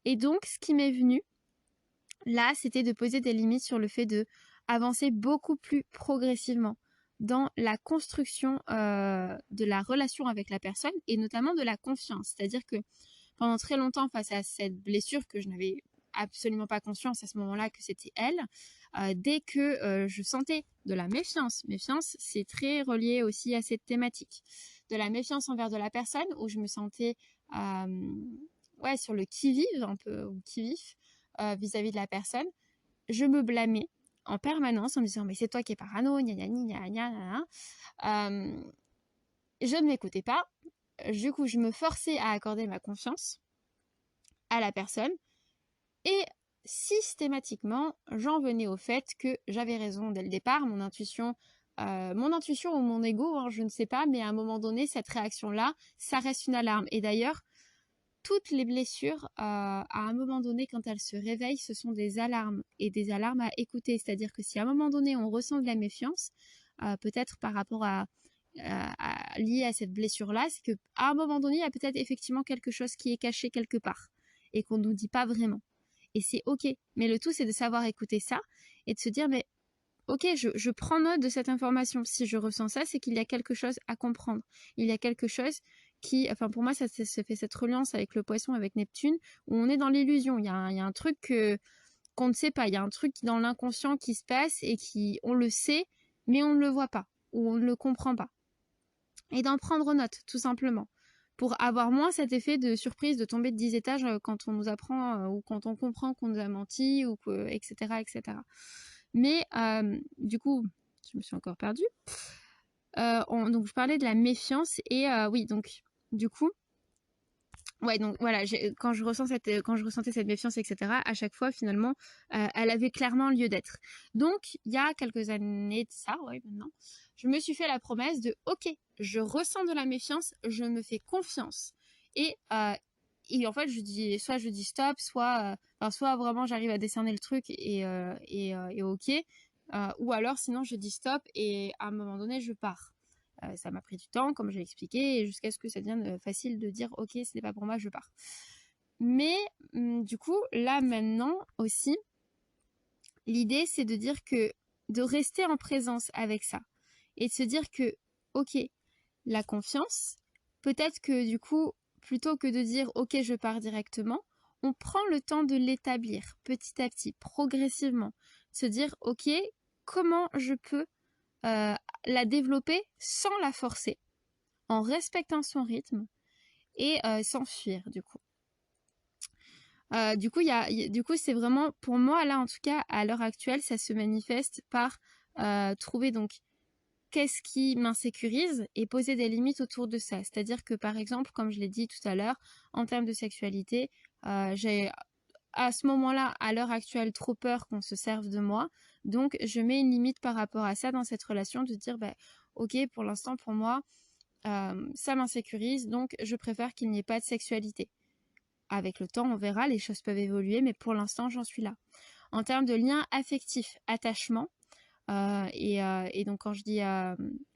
Et donc, ce qui m'est venu, là, c'était de poser des limites sur le fait de avancer beaucoup plus progressivement dans la construction de la relation avec la personne et notamment de la confiance. C'est-à-dire que pendant très longtemps, face à cette blessure que je n'avais absolument pas conscience à ce moment-là que c'était elle, dès que je sentais de la méfiance, c'est très relié aussi à cette thématique, de la méfiance envers de la personne où je me sentais sur le qui-vive un peu, ou qui-vif vis-à-vis de la personne, je me blâmais en permanence en me disant mais c'est toi qui es parano, gna gna gna gna gna. Je ne m'écoutais pas, du coup je me forçais à accorder ma confiance à la personne et systématiquement j'en venais au fait que j'avais raison dès le départ, mon intuition ou mon ego, je ne sais pas, mais à un moment donné cette réaction-là, ça reste une alarme. Et d'ailleurs, toutes les blessures, à un moment donné, quand elles se réveillent, ce sont des alarmes et des alarmes à écouter. C'est-à-dire que si à un moment donné, on ressent de la méfiance, peut-être par rapport lié à cette blessure-là, c'est qu'à un moment donné, il y a peut-être effectivement quelque chose qui est caché quelque part et qu'on ne nous dit pas vraiment. Et c'est ok. Mais le tout, c'est de savoir écouter ça et de se dire, mais ok, je prends note de cette information. Si je ressens ça, c'est qu'il y a quelque chose à comprendre. Il y a quelque chose pour moi, ça se fait cette reliance avec le poisson, avec Neptune, où on est dans l'illusion. Il y a un truc qu'on ne sait pas. Il y a un truc dans l'inconscient qui se passe et on le sait, mais on ne le voit pas ou on ne le comprend pas. Et d'en prendre note, tout simplement. Pour avoir moins cet effet de surprise de tomber de 10 étages quand on nous apprend ou quand on comprend qu'on nous a menti, etc., etc. Mais du coup, je me suis encore perdue. Donc je parlais de la méfiance et oui, donc du coup, ouais, donc voilà, quand je ressentais cette méfiance, etc., à chaque fois, finalement, elle avait clairement lieu d'être. Donc, il y a quelques années de ça, ouais, maintenant, je me suis fait la promesse de, ok, je ressens de la méfiance, je me fais confiance. Et en fait, je dis stop, soit vraiment j'arrive à décerner le truc et ok, ou alors sinon je dis stop et à un moment donné, je pars. Ça m'a pris du temps, comme j'ai expliqué, jusqu'à ce que ça devienne facile de dire ok, ce n'est pas pour moi, je pars. Mais du coup, là maintenant aussi, l'idée c'est de dire que de rester en présence avec ça et de se dire que ok, la confiance, peut-être que du coup, plutôt que de dire ok, je pars directement, on prend le temps de l'établir petit à petit, progressivement. Se dire ok, comment je peux la développer sans la forcer, en respectant son rythme et sans fuir du coup. Du coup, c'est vraiment, pour moi, là, en tout cas, à l'heure actuelle, ça se manifeste par trouver donc qu'est-ce qui m'insécurise et poser des limites autour de ça. C'est-à-dire que, par exemple, comme je l'ai dit tout à l'heure, en termes de sexualité, j'ai à ce moment-là, à l'heure actuelle, trop peur qu'on se serve de moi. Donc, je mets une limite par rapport à ça dans cette relation, de dire, bah, ok, pour l'instant, pour moi, ça m'insécurise, donc je préfère qu'il n'y ait pas de sexualité. Avec le temps, on verra, les choses peuvent évoluer, mais pour l'instant, j'en suis là. En termes de lien affectif, attachement, et donc quand je dis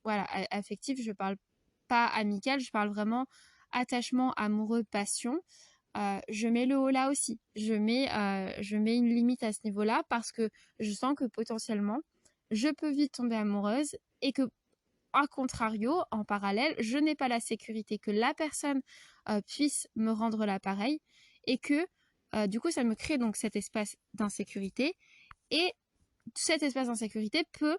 voilà, affectif, je parle pas amical, je parle vraiment attachement, amoureux, passion. Je mets le haut là aussi. Je mets une limite à ce niveau-là parce que je sens que potentiellement, je peux vite tomber amoureuse et que, à contrario, en parallèle, je n'ai pas la sécurité que la personne puisse me rendre l'appareil et que du coup, ça me crée donc cet espace d'insécurité et cet espace d'insécurité peut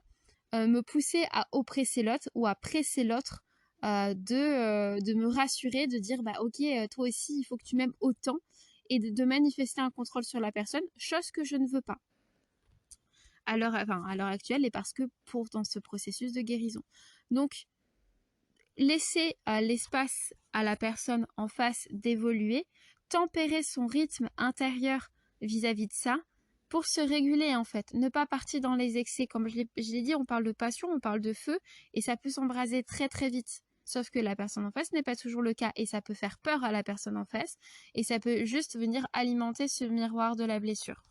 me pousser à oppresser l'autre ou à presser l'autre de me rassurer, de dire bah ok, toi aussi il faut que tu m'aimes autant et de manifester un contrôle sur la personne, chose que je ne veux pas à l'heure actuelle et parce que pour dans ce processus de guérison. Donc laisser l'espace à la personne en face d'évoluer, tempérer son rythme intérieur vis-à-vis de ça pour se réguler en fait, ne pas partir dans les excès. Comme je l'ai dit, on parle de passion, on parle de feu et ça peut s'embraser très très vite. Sauf que la personne en face n'est pas toujours le cas et ça peut faire peur à la personne en face et ça peut juste venir alimenter ce miroir de la blessure.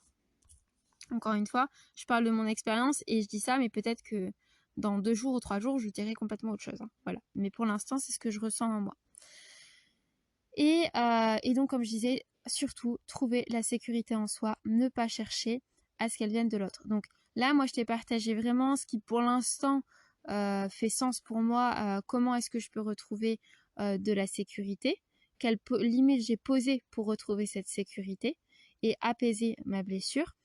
Encore une fois, je parle de mon expérience et je dis ça, mais peut-être que dans 2 jours ou 3 jours, je dirai complètement autre chose. Hein. Voilà. Mais pour l'instant, c'est ce que je ressens en moi. Et donc, comme je disais, surtout, trouver la sécurité en soi, ne pas chercher à ce qu'elle vienne de l'autre. Donc là, moi, je t'ai partagé vraiment ce qui, pour l'instant, fait sens pour moi. Comment est-ce que je peux retrouver de la sécurité? Quelles limites j'ai posées pour retrouver cette sécurité et apaiser ma blessure?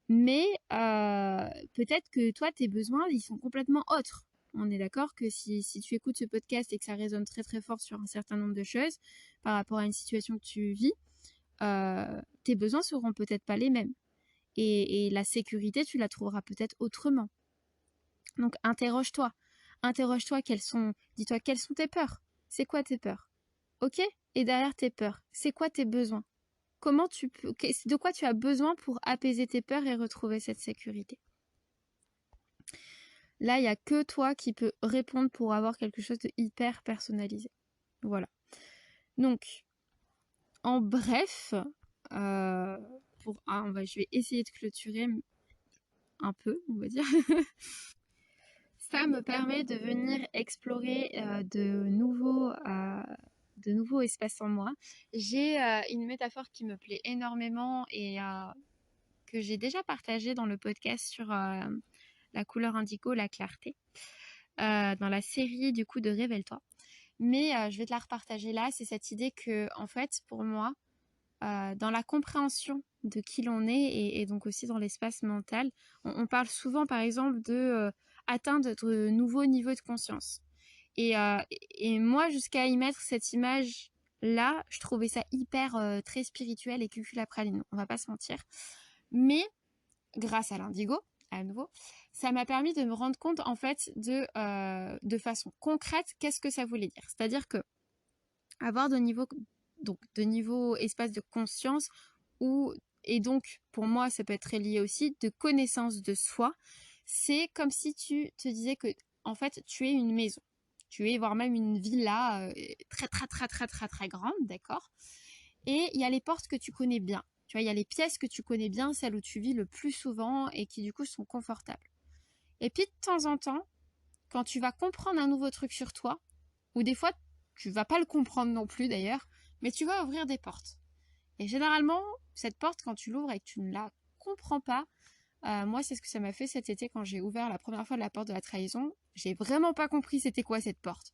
Mais peut-être que toi, tes besoins, ils sont complètement autres. On est d'accord que si tu écoutes ce podcast et que ça résonne très très fort sur un certain nombre de choses par rapport à une situation que tu vis, tes besoins seront peut-être pas les mêmes. Et la sécurité, tu la trouveras peut-être autrement. Donc interroge-toi. Interroge-toi dis-toi quelles sont tes peurs. C'est quoi tes peurs? Ok? Et derrière tes peurs, c'est quoi tes besoins? De quoi tu as besoin pour apaiser tes peurs et retrouver cette sécurité? Là, il n'y a que toi qui peux répondre pour avoir quelque chose de hyper personnalisé. Voilà. Donc, en bref, je vais essayer de clôturer un peu, on va dire. Ça me permet de venir explorer de nouveaux espaces en moi. J'ai une métaphore qui me plaît énormément et que j'ai déjà partagée dans le podcast sur la couleur indigo, la clarté, dans la série du coup de Révèle-toi. Mais je vais te la repartager là. C'est cette idée que, en fait, pour moi, dans la compréhension de qui l'on est et donc aussi dans l'espace mental, on parle souvent, par exemple, de atteindre de nouveaux niveaux de conscience. Et moi, jusqu'à y mettre cette image-là, je trouvais ça hyper très spirituel et cuculapraline. On va pas se mentir. Mais grâce à l'indigo, à nouveau, ça m'a permis de me rendre compte en fait de façon concrète qu'est-ce que ça voulait dire. C'est-à-dire que avoir de niveau espace de conscience et donc pour moi ça peut être très lié aussi de connaissance de soi, c'est comme si tu te disais que en fait tu es une maison. Tu es voire même une villa très très très très très très grande, d'accord? Et il y a les portes que tu connais bien. Tu vois, il y a les pièces que tu connais bien, celles où tu vis le plus souvent et qui du coup sont confortables. Et puis de temps en temps, quand tu vas comprendre un nouveau truc sur toi, ou des fois tu vas pas le comprendre non plus d'ailleurs, mais tu vas ouvrir des portes. Et généralement, cette porte, quand tu l'ouvres et que tu ne la comprends pas, Moi, c'est ce que ça m'a fait cet été quand j'ai ouvert la première fois la porte de la trahison. J'ai vraiment pas compris c'était quoi cette porte.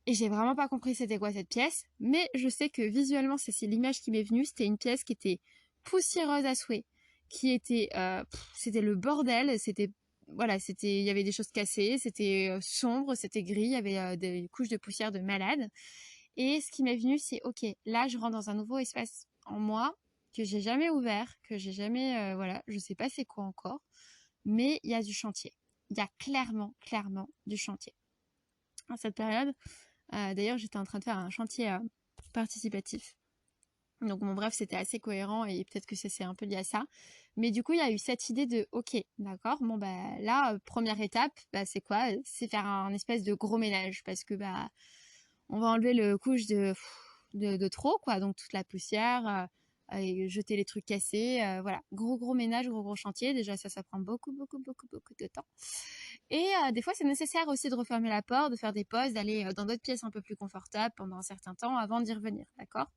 Et j'ai vraiment pas compris c'était quoi cette pièce. Mais je sais que visuellement, c'est l'image qui m'est venue. C'était une pièce qui était poussiéreuse à souhait. Qui était... c'était le bordel. C'était... Voilà, c'était, il y avait des choses cassées, c'était sombre, c'était gris, il y avait des couches de poussière de malade. Et ce qui m'est venu, c'est ok, là je rentre dans un nouveau espace en moi que j'ai jamais ouvert, que j'ai jamais, voilà, je sais pas c'est quoi encore, mais il y a du chantier. Il y a clairement, clairement du chantier. À cette période, d'ailleurs, j'étais en train de faire un chantier participatif. Donc bon, bref, c'était assez cohérent et peut-être que c'est un peu lié à ça. Mais du coup, il y a eu cette idée de, ok, d'accord, bon bah là, première étape, bah c'est quoi? C'est faire un espèce de gros ménage parce que bah on va enlever le couche de trop, quoi, donc toute la poussière, et jeter les trucs cassés, voilà, gros ménage, gros chantier. Déjà ça prend beaucoup de temps. Et des fois, c'est nécessaire aussi de refermer la porte, de faire des pauses, d'aller dans d'autres pièces un peu plus confortables pendant un certain temps avant d'y revenir, d'accord?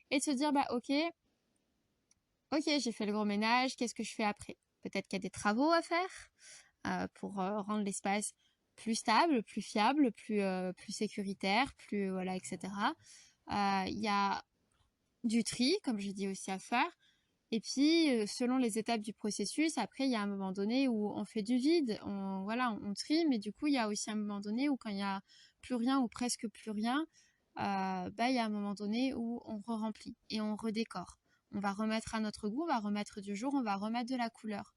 Et de se dire, bah ok, j'ai fait le gros ménage, qu'est-ce que je fais après? Peut-être qu'il y a des travaux à faire pour rendre l'espace plus stable, plus fiable, plus sécuritaire, plus voilà, etc. Il y a du tri, comme je dis aussi à faire. Et puis, selon les étapes du processus, après, il y a un moment donné où on fait du vide, on trie, mais du coup, il y a aussi un moment donné où quand il y a plus rien ou presque plus rien, il y a un moment donné où on re-remplit et on redécore. On va remettre à notre goût, on va remettre du jour, on va remettre de la couleur.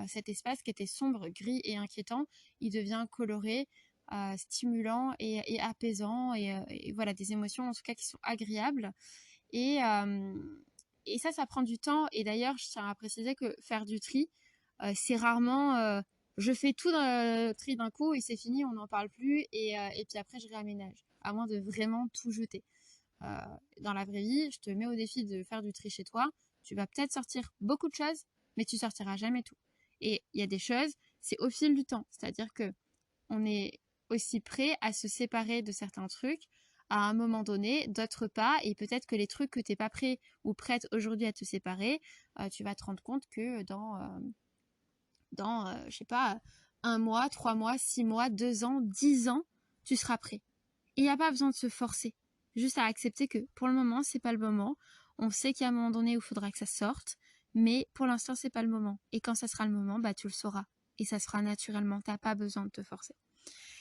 Cet espace qui était sombre, gris et inquiétant, il devient coloré, stimulant et apaisant et voilà, des émotions en tout cas qui sont agréables. Et, euh, et ça prend du temps. Et d'ailleurs, je tiens à préciser que faire du tri, c'est rarement je fais tout dans le tri d'un coup et c'est fini, on n'en parle plus. Et puis après, je réaménage, à moins de vraiment tout jeter. Euh, dans la vraie vie, je te mets au défi de faire du tri chez toi. Tu vas peut-être sortir beaucoup de choses, mais tu sortiras jamais tout. Et il y a des choses, c'est au fil du temps. C'est-à-dire que on est aussi prêt à se séparer de certains trucs à un moment donné, d'autres pas, et peut-être que les trucs que t'es pas prêt ou prête aujourd'hui à te séparer, tu vas te rendre compte que dans je sais pas, 1 mois, 3 mois, 6 mois, 2 ans, 10 ans, tu seras prêt. Il n'y a pas besoin de se forcer, juste à accepter que pour le moment, c'est pas le moment. On sait qu'il y a un moment donné où il faudra que ça sorte, mais pour l'instant, c'est pas le moment. Et quand ça sera le moment, bah tu le sauras. Et ça se fera naturellement, t'as pas besoin de te forcer.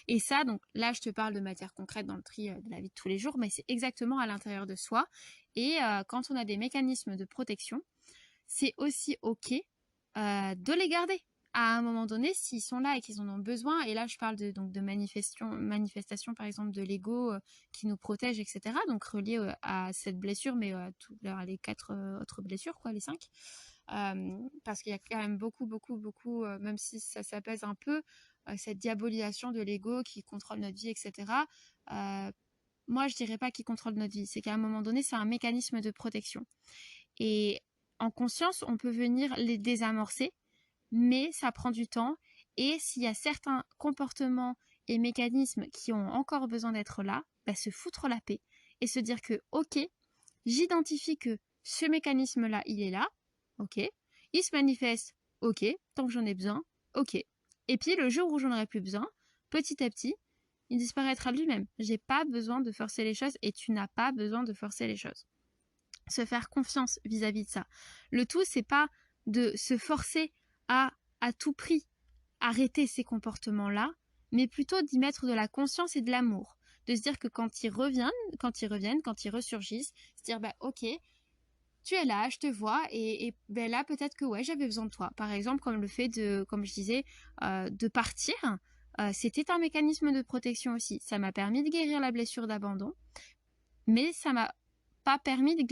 Et ça, donc là, je te parle de matière concrète dans le tri de la vie de tous les jours, mais c'est exactement à l'intérieur de soi. Et quand on a des mécanismes de protection, c'est aussi OK de les garder. À un moment donné, s'ils sont là et qu'ils en ont besoin, et là je parle de manifestation par exemple de l'ego qui nous protège, etc. Donc relié à cette blessure, mais à les 4 autres blessures, quoi, les 5. Parce qu'il y a quand même beaucoup, même si ça s'apaise un peu, cette diabolisation de l'ego qui contrôle notre vie, etc. Moi, je dirais pas qu'il contrôle notre vie, c'est qu'à un moment donné, c'est un mécanisme de protection. Et en conscience, on peut venir les désamorcer, mais ça prend du temps. Et s'il y a certains comportements et mécanismes qui ont encore besoin d'être là, bah, se foutre la paix et se dire que, ok, j'identifie que ce mécanisme-là, il est là, ok, il se manifeste, ok, tant que j'en ai besoin, ok. Et puis le jour où j'en aurai plus besoin, petit à petit, il disparaîtra de lui-même. J'ai pas besoin de forcer les choses et tu n'as pas besoin de forcer les choses. Se faire confiance vis-à-vis de ça. Le tout, c'est pas de se forcer à tout prix arrêter ces comportements-là, mais plutôt d'y mettre de la conscience et de l'amour. De se dire que quand ils reviennent, quand ils ressurgissent, se dire bah ok, tu es là, je te vois, et ben là peut-être que ouais, j'avais besoin de toi. Par exemple, comme le fait de, comme je disais, de partir, c'était un mécanisme de protection aussi. Ça m'a permis de guérir la blessure d'abandon, mais ça m'a pas permis de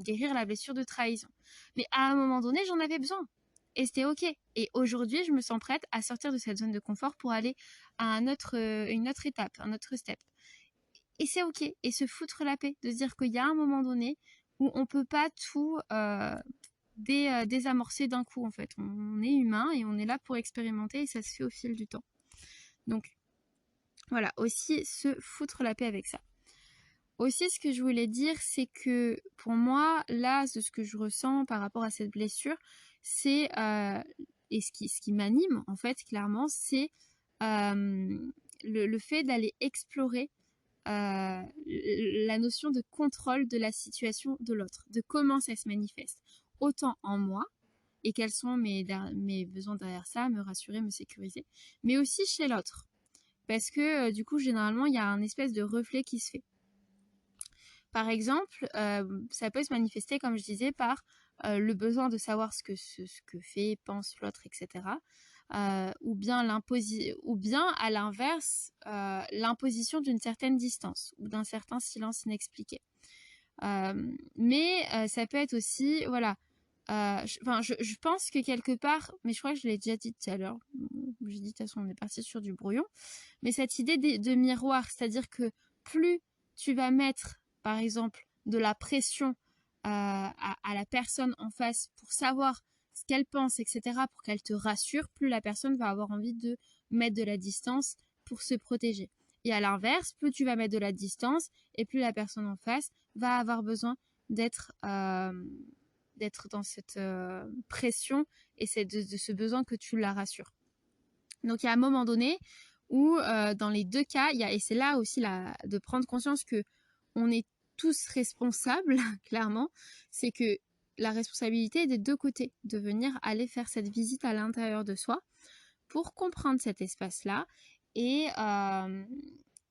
guérir la blessure de trahison. Mais à un moment donné, j'en avais besoin. Et c'était ok. Et aujourd'hui, je me sens prête à sortir de cette zone de confort pour aller à une autre étape, un autre step. Et c'est ok. Et se foutre la paix, de se dire qu'il y a un moment donné où on peut pas tout désamorcer d'un coup, en fait. On est humain et on est là pour expérimenter et ça se fait au fil du temps. Donc, voilà, aussi se foutre la paix avec ça. Aussi, ce que je voulais dire, c'est que pour moi, là, de ce que je ressens par rapport à cette blessure, c'est, et ce qui m'anime, en fait, clairement, c'est le fait d'aller explorer la notion de contrôle de la situation de l'autre, de comment ça se manifeste, autant en moi, et quels sont mes besoins derrière ça, me rassurer, me sécuriser, mais aussi chez l'autre. Parce que du coup, généralement, il y a un espèce de reflet qui se fait. Par exemple, ça peut se manifester, comme je disais, par le besoin de savoir ce que fait, pense l'autre, etc. Ou bien à l'inverse, l'imposition d'une certaine distance ou d'un certain silence inexpliqué. Mais ça peut être aussi, voilà. Je pense que quelque part, mais je crois que je l'ai déjà dit tout à l'heure. J'ai dit de toute façon, on est parti sur du brouillon. Mais cette idée de miroir, c'est-à-dire que plus tu vas mettre, par exemple, de la pression à la personne en face pour savoir ce qu'elle pense, etc., pour qu'elle te rassure, plus la personne va avoir envie de mettre de la distance pour se protéger. Et à l'inverse, plus tu vas mettre de la distance et plus la personne en face va avoir besoin d'être dans cette pression et c'est de ce besoin que tu la rassures. Donc il y a un moment donné où dans les deux cas, et c'est là aussi de prendre conscience que on est tous responsables, clairement, c'est que la responsabilité est des deux côtés, de venir aller faire cette visite à l'intérieur de soi pour comprendre cet espace-là et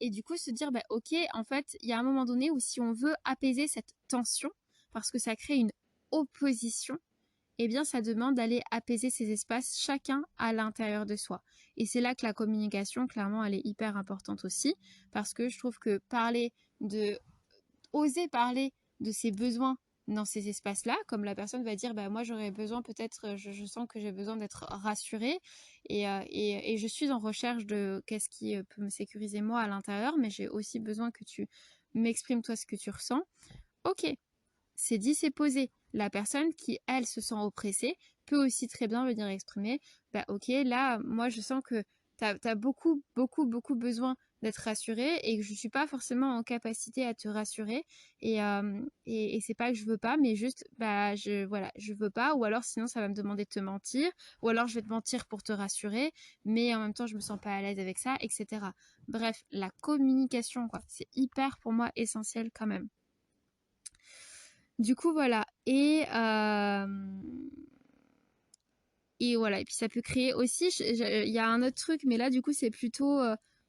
du coup se dire, bah, ok, en fait, il y a un moment donné où si on veut apaiser cette tension, parce que ça crée une opposition, eh bien, ça demande d'aller apaiser ces espaces, chacun à l'intérieur de soi. Et c'est là que la communication, clairement, elle est hyper importante aussi, parce que je trouve que oser parler de ses besoins dans ces espaces-là, comme la personne va dire, bah moi j'aurais besoin peut-être, je sens que j'ai besoin d'être rassurée et je suis en recherche de qu'est-ce qui peut me sécuriser moi à l'intérieur, mais j'ai aussi besoin que tu m'exprimes toi ce que tu ressens. Ok, c'est dit, c'est posé. La personne qui, elle, se sent oppressée peut aussi très bien venir exprimer, bah ok, là, moi je sens que t'as beaucoup, beaucoup, beaucoup besoin d'être rassurée et que je suis pas forcément en capacité à te rassurer et c'est pas que je veux pas, mais juste, bah voilà, je veux pas, ou alors sinon ça va me demander de te mentir, ou alors je vais te mentir pour te rassurer, mais en même temps je me sens pas à l'aise avec ça, etc. Bref, la communication, quoi, c'est hyper pour moi essentiel quand même. Du coup, voilà. Et voilà. Et puis, ça peut créer aussi, il y a un autre truc, mais là, du coup, c'est plutôt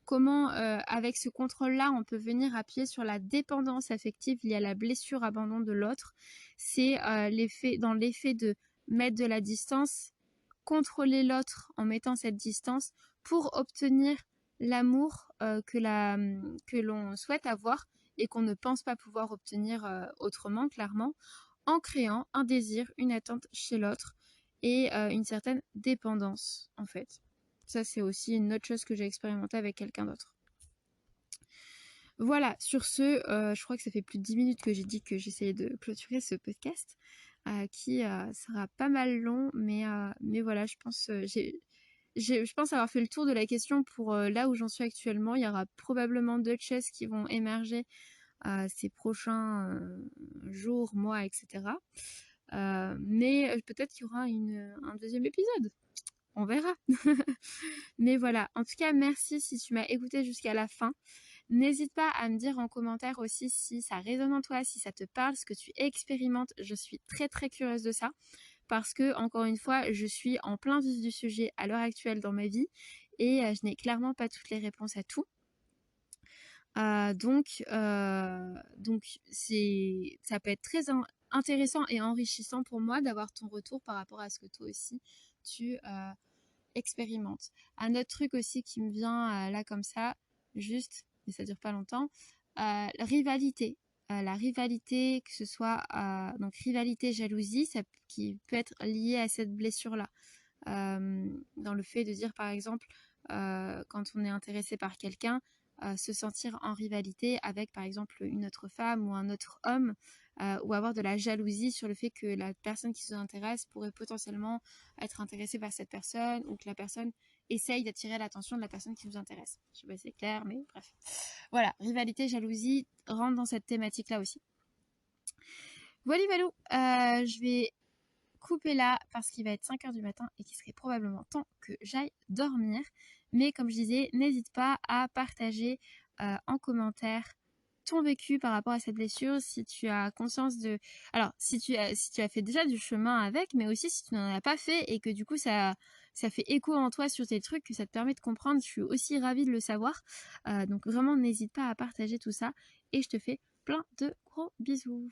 comment, avec ce contrôle-là, on peut venir appuyer sur la dépendance affective liée à la blessure abandon de l'autre. C'est dans l'effet de mettre de la distance, contrôler l'autre en mettant cette distance pour obtenir l'amour que l'on souhaite avoir et qu'on ne pense pas pouvoir obtenir autrement, clairement, en créant un désir, une attente chez l'autre et une certaine dépendance, en fait. Ça, c'est aussi une autre chose que j'ai expérimenté avec quelqu'un d'autre. Voilà, sur ce, je crois que ça fait plus de 10 minutes que j'ai dit que j'essayais de clôturer ce podcast, qui sera pas mal long, mais voilà, je pense je pense avoir fait le tour de la question pour là où j'en suis actuellement. Il y aura probablement d'autres choses qui vont émerger ces prochains jours, mois, etc. Mais peut-être qu'il y aura un deuxième épisode. On verra. Mais voilà. En tout cas, merci si tu m'as écouté jusqu'à la fin. N'hésite pas à me dire en commentaire aussi si ça résonne en toi, si ça te parle, ce que tu expérimentes. Je suis très très curieuse de ça parce que, encore une fois, je suis en plein vif du sujet à l'heure actuelle dans ma vie et je n'ai clairement pas toutes les réponses à tout. Donc ça peut être très intéressant et enrichissant pour moi d'avoir ton retour par rapport à ce que toi aussi tu expérimentes. Un autre truc aussi qui me vient là comme ça, juste, mais ça dure pas longtemps, rivalité. La rivalité, que ce soit donc rivalité, jalousie, qui peut être liée à cette blessure-là. Dans le fait de dire par exemple quand on est intéressé par quelqu'un, se sentir en rivalité avec par exemple une autre femme ou un autre homme ou avoir de la jalousie sur le fait que la personne qui vous intéresse pourrait potentiellement être intéressée par cette personne ou que la personne essaye d'attirer l'attention de la personne qui vous intéresse. Je sais pas si c'est clair, mais bref. Voilà, rivalité, jalousie rentre dans cette thématique-là aussi. Voilà, Valou, je vais couper là parce qu'il va être 5h du matin et qu'il serait probablement temps que j'aille dormir. Mais comme je disais, n'hésite pas à partager en commentaire ton vécu par rapport à cette blessure, si tu as conscience de... Alors, si tu as fait déjà du chemin avec, mais aussi si tu n'en as pas fait et que du coup ça fait écho en toi sur tes trucs, que ça te permet de comprendre, je suis aussi ravie de le savoir. Donc vraiment, n'hésite pas à partager tout ça et je te fais plein de gros bisous.